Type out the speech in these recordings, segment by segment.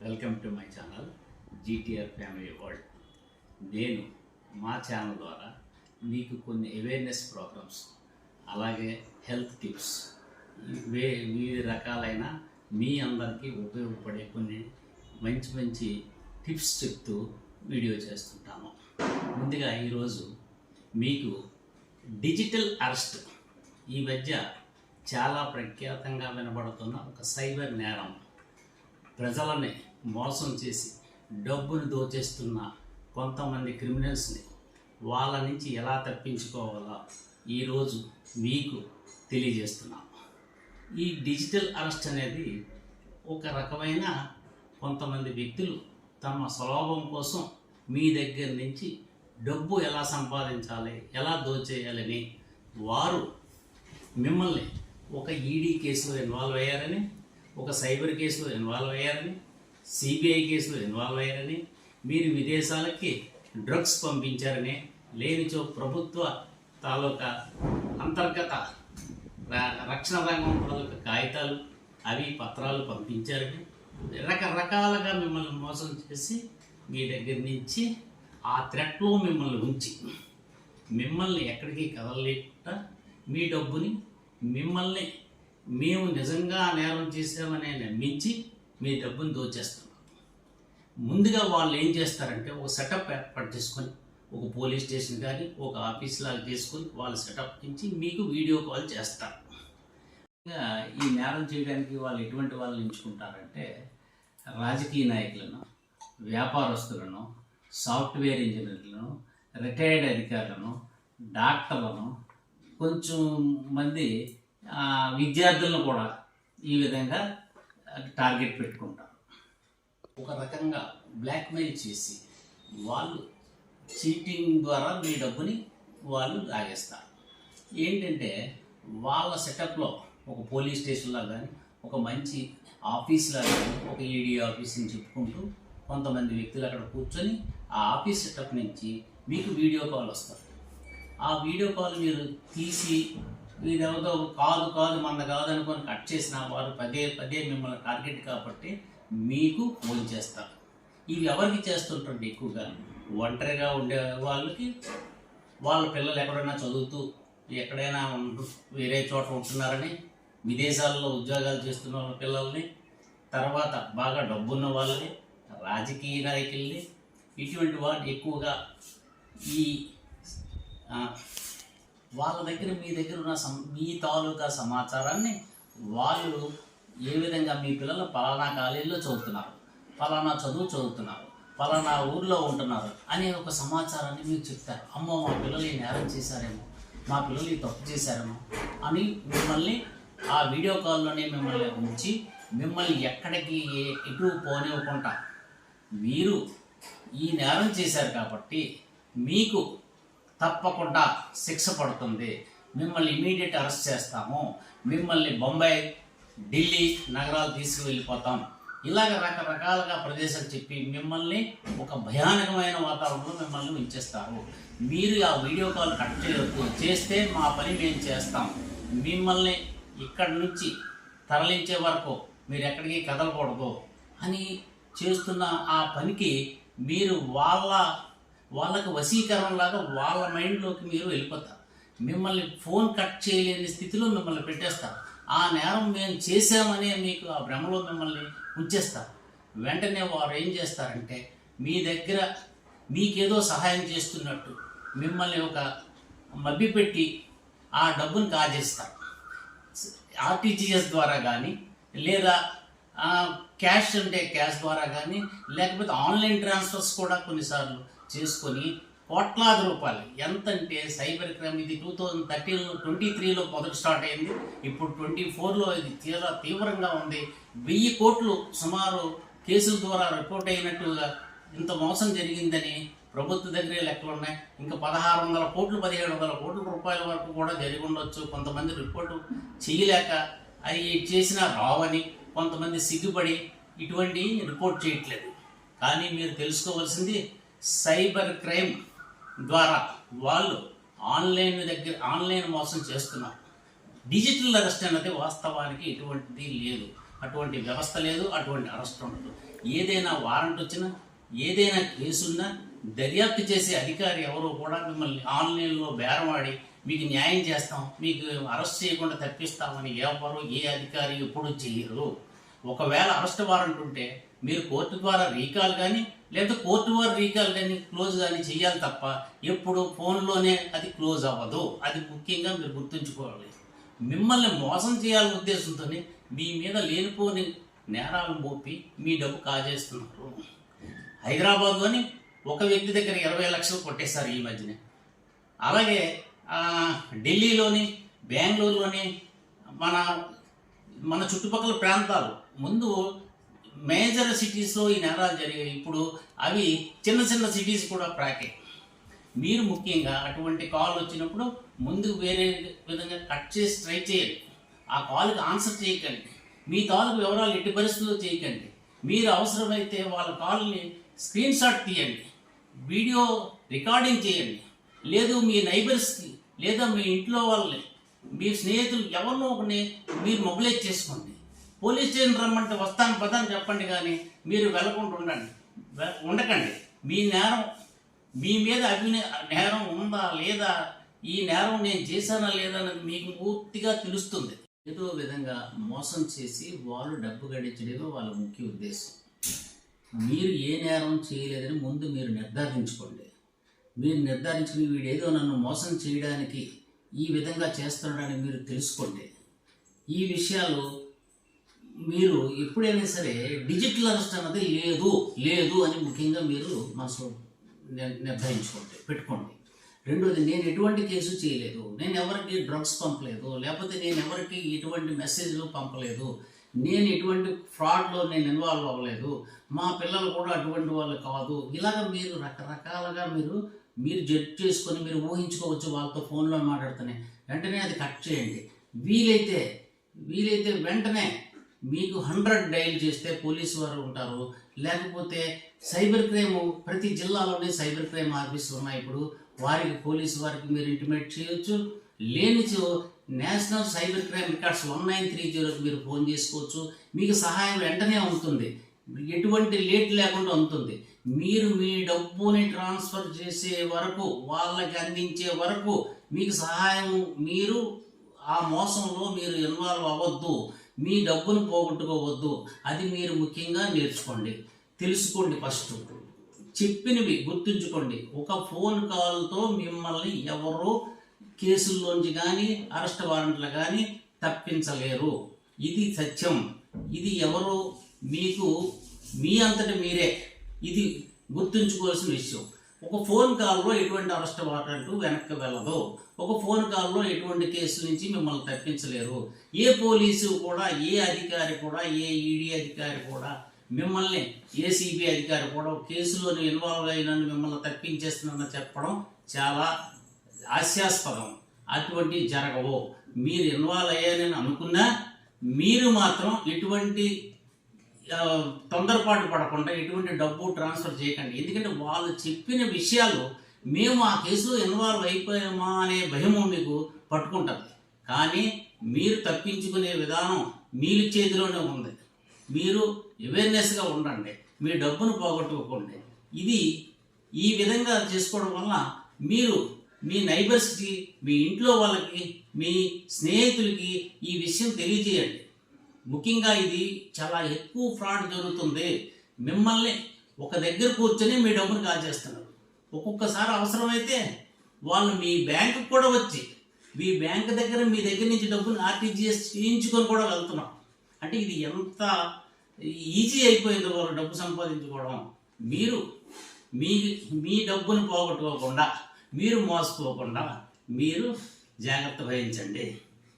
Welcome to my channel GTR family world. నేను మా channel ద్వారా మీకు కొన్ని అవేర్నెస్ ప్రోగ్రామ్స్, అలాగే హెల్త్ టిప్స్, వివిధ రకాలైన మీ అందరికీ ఉపయోగపడే కొన్ని మంచి టిప్స్ చెప్తూ వీడియో చేస్తుంటాను. ముందుగా ఈరోజు మీకు డిజిటల్ అరెస్ట్, ఈ మధ్య చాలా ప్రఖ్యాతంగా వినబడుతున్న ఒక సైబర్ నేరం, ప్రజలని మోసం చేసి డబ్బును దోచేస్తున్న కొంతమంది క్రిమినల్స్ని వాళ్ళ నుంచి ఎలా తప్పించుకోవాలో ఈరోజు మీకు తెలియజేస్తున్నాను. ఈ డిజిటల్ అరెస్ట్ అనేది ఒక రకమైన కొంతమంది వ్యక్తులు తమ స్వలాభం కోసం మీ దగ్గర నుంచి డబ్బు ఎలా సంపాదించాలి, ఎలా దోచేయాలని వారు మిమ్మల్ని ఒక ఈడీ కేసులో ఇన్వాల్వ్ అయ్యారని, ఒక సైబర్ కేసులో ఇన్వాల్వ్ అయ్యారని, సిబిఐ కేసులో ఇన్వాల్వ్ అయ్యారని, మీరు విదేశాలకి డ్రగ్స్ పంపించారని, లేనిచో ప్రభుత్వ తాలూకా అంతర్గత రక్షణ రంగం తాలూకా కాగితాలు అవి పత్రాలు పంపించారని రకరకాలుగా మిమ్మల్ని మోసం చేసి మీ దగ్గర నుంచి ఆ థ్రెట్లో మిమ్మల్ని ఉంచి మిమ్మల్ని ఎక్కడికి కదలలేకుండా మీ డబ్బుని మిమ్మల్ని మేము నిజంగా నేరం చేసామని నమ్మించి మీ డబ్బుని దోచేస్తున్నాం. ముందుగా వాళ్ళు ఏం చేస్తారంటే ఒక సెటప్ ఏర్పాటు చేసుకొని ఒక పోలీస్ స్టేషన్ కానీ ఒక ఆఫీస్ లాగా చేసుకొని వాళ్ళు సెటప్ నుంచి మీకు వీడియో కాల్ చేస్తారు. ఈ నేరం చేయడానికి వాళ్ళు ఎటువంటి వాళ్ళని ఎంచుకుంటారంటే రాజకీయ నాయకులను, వ్యాపారస్తులను, సాఫ్ట్వేర్ ఇంజనీర్లను, రిటైర్డ్ అధికారులను, డాక్టర్లను, కొంచెం మంది విద్యార్థులను కూడా ఈ విధంగా టార్గెట్ పెట్టుకుంటారు. ఒక రకంగా బ్లాక్మెయిల్ చేసి వాళ్ళు చీటింగ్ ద్వారా మీ డబ్బుని వాళ్ళు లాగేస్తారు. ఏంటంటే వాళ్ళ సెటప్లో ఒక పోలీస్ స్టేషన్లో కానీ, ఒక మంచి ఆఫీస్లో కానీ, ఒక ఈడీ ఆఫీస్ అని చెప్పుకుంటూ కొంతమంది వ్యక్తులు అక్కడ కూర్చొని ఆ ఆఫీస్ సెటప్ నుంచి మీకు వీడియో కాల్ వస్తారు. ఆ వీడియో కాల్ మీరు తీసి ఇదేదో కాదు మన కాదనుకొని కట్ చేసిన వారు పదే మిమ్మల్ని టార్గెట్ కాబట్టి మీకు ఫోన్ చేస్తారు. ఇవి ఎవరికి చేస్తుంటారు? ఎక్కువగా ఒంటరిగా ఉండే వాళ్ళకి, వాళ్ళ పిల్లలు ఎక్కడైనా చదువుతూ ఎక్కడైనా వేరే చోట ఉంటున్నారని, విదేశాల్లో ఉద్యోగాలు చేస్తున్న వాళ్ళ పిల్లల్ని, తర్వాత బాగా డబ్బున్న వాళ్ళని, రాజకీయ నాయకుల్ని, ఇటువంటి వాళ్ళు ఎక్కువగా ఈ వాళ్ళ దగ్గర మీ దగ్గర ఉన్న మీ తాలూకా సమాచారాన్ని వాళ్ళు ఏ విధంగా మీ పిల్లలు పలానా కాలేజీలో చదువుతున్నారు, పలానా చదువు చదువుతున్నారు, పలానా ఊర్లో ఉంటున్నారు అనే ఒక సమాచారాన్ని మీకు చెప్తారు. అమ్మో మా పిల్లలు ఈ నేరం చేశారేమో, మా పిల్లలు ఈ తప్పు చేశారేమో అని మిమ్మల్ని ఆ వీడియో కాల్లోనే మిమ్మల్ని ఉంచి మిమ్మల్ని ఎక్కడికి ఎటు పోనివ్వకుండా, మీరు ఈ నేరం చేశారు కాబట్టి మీకు తప్పకుండా శిక్ష పడుతుంది, మిమ్మల్ని ఇమీడియట్ అరెస్ట్ చేస్తాము, మిమ్మల్ని బొంబాయి, ఢిల్లీ నగరాలు తీసుకువెళ్ళిపోతాం, ఇలాగ రకరకాలుగా ప్రదేశాలు చెప్పి మిమ్మల్ని ఒక భయానకమైన వాతావరణంలో మిమ్మల్ని ఉంచేస్తారు. మీరు ఆ వీడియో కాల్ కట్ చేస్తే మా పని మేము చేస్తాం, మిమ్మల్ని ఇక్కడి నుంచి తరలించే వరకు మీరు ఎక్కడికి కదలకూడదు అని చేస్తున్న ఆ పనికి మీరు వాళ్ళకి వశీకరణలాగా వాళ్ళ మైండ్లోకి మీరు వెళ్ళిపోతారు. మిమ్మల్ని ఫోన్ కట్ చేయలేని స్థితిలో మిమ్మల్ని పెట్టేస్తారు. ఆ నేరం మేము చేసామనే మీకు ఆ భ్రమలో మిమ్మల్ని ఉంచేస్తారు. వెంటనే వారు ఏం చేస్తారంటే మీ దగ్గర మీకేదో సహాయం చేస్తున్నట్టు మిమ్మల్ని ఒక మభ్యపెట్టి ఆ డబ్బును కాజేస్తారు. ఆర్టీజీఎస్ ద్వారా కానీ, లేదా క్యాష్ అంటే క్యాష్ ద్వారా కానీ, లేకపోతే ఆన్లైన్ ట్రాన్స్ఫర్స్ కూడా కొన్నిసార్లు చేసుకొని కోట్లాది రూపాయలు, ఎంతంటే సైబర్ క్రైమ్ ఇది 2023లో మొదటి స్టార్ట్ అయింది, ఇప్పుడు 24లో ఇది తీవ్రంగా ఉంది. 1000 కోట్లు సుమారు కేసుల ద్వారా రిపోర్ట్ అయినట్టుగా ఇంత మోసం జరిగిందని ప్రభుత్వ దగ్గరే లెక్కలు ఉన్నాయి. ఇంకా 1600 కోట్లు 1700 కోట్ల రూపాయల వరకు కూడా జరిగి ఉండొచ్చు. కొంతమంది రిపోర్టు చేయలేక అవి చేసినా రావని, కొంతమంది సిగ్గుపడి ఇటువంటి రిపోర్ట్ చేయట్లేదు. కానీ మీరు తెలుసుకోవాల్సింది, సైబర్ క్రైమ్ ద్వారా వాళ్ళు ఆన్లైన్ మోసం చేస్తున్నారు. డిజిటల్ అరెస్ట్ అన్నది వాస్తవానికి ఎటువంటిది లేదు. అటువంటి వ్యవస్థ లేదు, అటువంటి అరెస్ట్ ఉండదు. ఏదైనా వారెంట్ వచ్చినా, ఏదైనా కేసున్నా దర్యాప్తు చేసే అధికారి ఎవరు కూడా మిమ్మల్ని ఆన్లైన్లో బేరమాడి మీకు న్యాయం చేస్తాం, మీకు అరెస్ట్ చేయకుండా తప్పిస్తామని ఎవరు ఏ అధికారి ఎప్పుడు చేయరు. ఒకవేళ అరెస్ట్ వారెంట్ ఉంటే మీరు కోర్టు ద్వారా రీకాల్ కానీ లేదా కోర్టు వారు రీకాల్ కానీ క్లోజ్ కానీ చేయాలి తప్ప ఎప్పుడు ఫోన్లోనే అది క్లోజ్ అవ్వదు. అది ముఖ్యంగా మీరు గుర్తుంచుకోవాలి. మిమ్మల్ని మోసం చేయాలనే ఉద్దేశంతో మీ మీద లేనిపోని నేరాలు మోపి మీ డబ్బు కాజేస్తున్నారు. హైదరాబాద్లోని ఒక వ్యక్తి దగ్గర 20 లక్షలు కొట్టేశారు ఈ మధ్యనే. అలాగే ఢిల్లీలోని, బెంగళూరులోని, మన చుట్టుపక్కల ప్రాంతాలు ముందు మేజర్ సిటీస్లో ఈ నేరాలు జరిగాయి. ఇప్పుడు అవి చిన్న చిన్న సిటీస్ కూడా ప్రాకే. మీరు ముఖ్యంగా అటువంటి కాల్ వచ్చినప్పుడు ముందు వేరే విధంగా కట్ చేసి ట్రై చేయండి. ఆ కాల్కి ఆన్సర్ చేయకండి. మీ తాలూకు వివరాలు ఎట్టి పరిస్థితుల్లో చేయకండి. మీరు అవసరమైతే వాళ్ళ కాల్ని స్క్రీన్ షాట్ తీయండి, వీడియో రికార్డింగ్ చేయండి. లేదు మీ నైబర్స్కి లేదా మీ ఇంట్లో వాళ్ళని, మీ స్నేహితులు ఎవరినో ఒకరిని మీరు మొబిలైజ్ చేసుకోండి. పోలీస్ స్టేషన్ రమ్మంటే వస్తాను పదని చెప్పండి, కానీ మీరు వెళ్ళకుండా ఉండకండి. మీ నేరం, మీ మీద నేరం ఉందా లేదా, ఈ నేరం నేను చేశానా లేదా అనేది మీకు పూర్తిగా తెలుస్తుంది. ఏదో విధంగా మోసం చేసి వాళ్ళు డబ్బు గడించడమే వాళ్ళ ముఖ్య ఉద్దేశం. మీరు ఏ నేరం చేయలేదని ముందు మీరు నిర్ధారించుకోండి. మీరు నిర్ధారించుకుని వీడేదో నన్ను మోసం చేయడానికి ఈ విధంగా చేస్తున్నాడని మీరు తెలుసుకోండి. ఈ విషయాలు మీరు ఎప్పుడైనా సరే డిజిటల్ అరెస్ట్ అన్నది లేదు అని ముఖ్యంగా మీరు మనసు నిర్ధారించుకోండి, పెట్టుకోండి. రెండోది, నేను ఎటువంటి కేసు చేయలేదు, నేను ఎవరికి డ్రగ్స్ పంపలేదు, లేకపోతే నేను ఎవరికి ఎటువంటి మెసేజ్లు పంపలేదు, నేను ఎటువంటి ఫ్రాడ్లో నేను ఇన్వాల్వ్ అవ్వలేదు, మా పిల్లలు కూడా అటువంటి వాళ్ళు కాదు. ఇలాగ మీరు రకరకాలుగా మీరు జడ్జ్ చేసుకొని మీరు ఊహించుకోవచ్చు. వాళ్ళతో ఫోన్లో మాట్లాడుతూనే వెంటనే అది కట్ చేయండి. వీలైతే వెంటనే మీకు 100 డైల్ చేస్తే పోలీసు వారు ఉంటారు. లేకపోతే సైబర్ క్రైమ్, ప్రతి జిల్లాలోనే సైబర్ క్రైమ్ ఆఫీసులు ఉన్నాయి. ఇప్పుడు వారికి, పోలీసు వారికి మీరు ఇంటిమేట్ చేయొచ్చు. లేనిచో నేషనల్ సైబర్ క్రైమ్ రికార్డ్స్ 1930కి మీరు ఫోన్ చేసుకోవచ్చు. మీకు సహాయం వెంటనే ఉంటుంది, ఎటువంటి లేట్ లేకుండా ఉంటుంది. మీరు మీ డబ్బుని ట్రాన్స్ఫర్ చేసే వరకు, వాళ్ళకి అందించే వరకు మీకు సహాయం, మీరు ఆ మోసంలో మీరు ఇన్వాల్వ్ అవ్వద్దు, మీ డబ్బును పోగొట్టుకోవద్దు. అది మీరు ముఖ్యంగా నేర్చుకోండి, తెలుసుకోండి. ఫస్ట్ చెప్పినవి గుర్తుంచుకోండి. ఒక ఫోన్ కాల్తో మిమ్మల్ని ఎవరో కేసుల్లోంచి కానీ అరెస్ట్ వారెంట్లు కానీ తప్పించలేరు. ఇది సత్యం. ఇది ఎవరు మీకు మీ అంతటి మీరే ఇది గుర్తుంచుకోవాల్సిన విషయం. ఒక ఫోన్ కాల్లో ఎటువంటి అరెస్ట్ వారెంట్ వెనక్కి వెళ్ళదు. ఒక ఫోన్ కాల్లో ఎటువంటి కేసు నుంచి మిమ్మల్ని తప్పించలేరు. ఏ పోలీసు కూడా, ఏ అధికారి కూడా, ఏ ఈడీ అధికారి కూడా మిమ్మల్ని, ఏ సిబిఐ అధికారి కూడా కేసులోని ఇన్వాల్వ్ అయిన మిమ్మల్ని తప్పించేస్తుందని చెప్పడం చాలా హాస్యాస్పదం. అటువంటి జరగవు. మీరు ఇన్వాల్వ్ అయ్యారని అనుకున్నా మీరు మాత్రం ఎటువంటి తొందరపాటు పడకుండా ఎటువంటి డబ్బు ట్రాన్స్ఫర్ చేయకండి. ఎందుకంటే వాళ్ళు చెప్పిన విషయాలు మేము ఆ కేసులో ఇన్వాల్వ్ అయిపోయామా అనే భయం మీకు పట్టుకుంటుంది. కానీ మీరు తప్పించుకునే విధానం మీ చేతిలోనే ఉంది. మీరు అవేర్నెస్గా ఉండండి, మీ డబ్బును పోగొట్టుకోకండి. ఈ విధంగా చేసుకోవడం వల్ల మీరు మీ నైబర్స్కి, మీ ఇంట్లో వాళ్ళకి, మీ స్నేహితులకి ఈ విషయం తెలియజేయండి. ముఖ్యంగా ఇది చాలా ఎక్కువ ఫ్రాడ్ జరుగుతుంది. మిమ్మల్ని ఒక దగ్గర కూర్చొని మీ డబ్బును కాజేస్తున్నారు. ఒక్కొక్కసారి అవసరమైతే వాళ్ళు మీ బ్యాంకు కూడా వచ్చి మీ బ్యాంక్ దగ్గర మీ దగ్గర నుంచి డబ్బును ఆర్టీజీఎస్ చేయించుకొని కూడా వెళ్తున్నాం. అంటే ఇది ఎంత ఈజీ అయిపోయింది వాళ్ళు డబ్బు సంపాదించుకోవడం. మీరు మీ డబ్బును పోగొట్టుకోకుండా, మీరు మోసపోకుండా మీరు జాగ్రత్త వహించండి.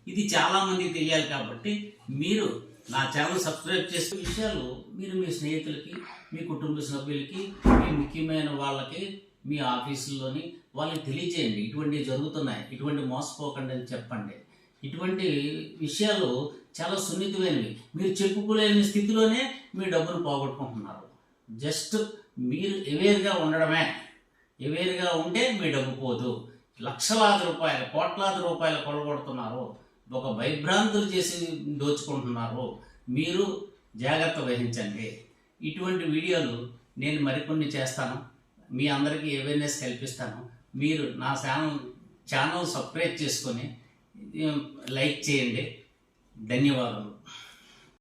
ఇది చాలామందికి తెలియాలి కాబట్టి మీరు నా ఛానల్ సబ్స్క్రైబ్ చేసే విషయాలు మీరు మీ స్నేహితులకి, మీ కుటుంబ సభ్యులకి, మీ ముఖ్యమైన వాళ్ళకి, మీ ఆఫీసుల్లోని వాళ్ళకి తెలియజేయండి. ఇటువంటివి జరుగుతున్నాయి, ఇటువంటి మోసపోకండి అని చెప్పండి. ఇటువంటి విషయాలు చాలా సున్నితమైనవి. మీరు చెప్పుకోలేని స్థితిలోనే మీ డబ్బును పోగొట్టుకుంటున్నారు. జస్ట్ మీరు అవేర్గా ఉండడమే. అవేర్గా ఉంటే మీ డబ్బు పోదు. లక్షలాది రూపాయలు, కోట్లాది రూపాయలు కొలగొడుతున్నారు. ఒక భయభ్రాంతులు చేసి దోచుకుంటున్నారు. మీరు జాగ్రత్త వహించండి. ఇటువంటి వీడియోలు నేను మరికొన్ని చేస్తాను, మీ అందరికీ అవేర్నెస్ కల్పిస్తాను. మీరు నా ఛానల్ సబ్స్క్రైబ్ చేసుకొని లైక్ చేయండి. ధన్యవాదాలు.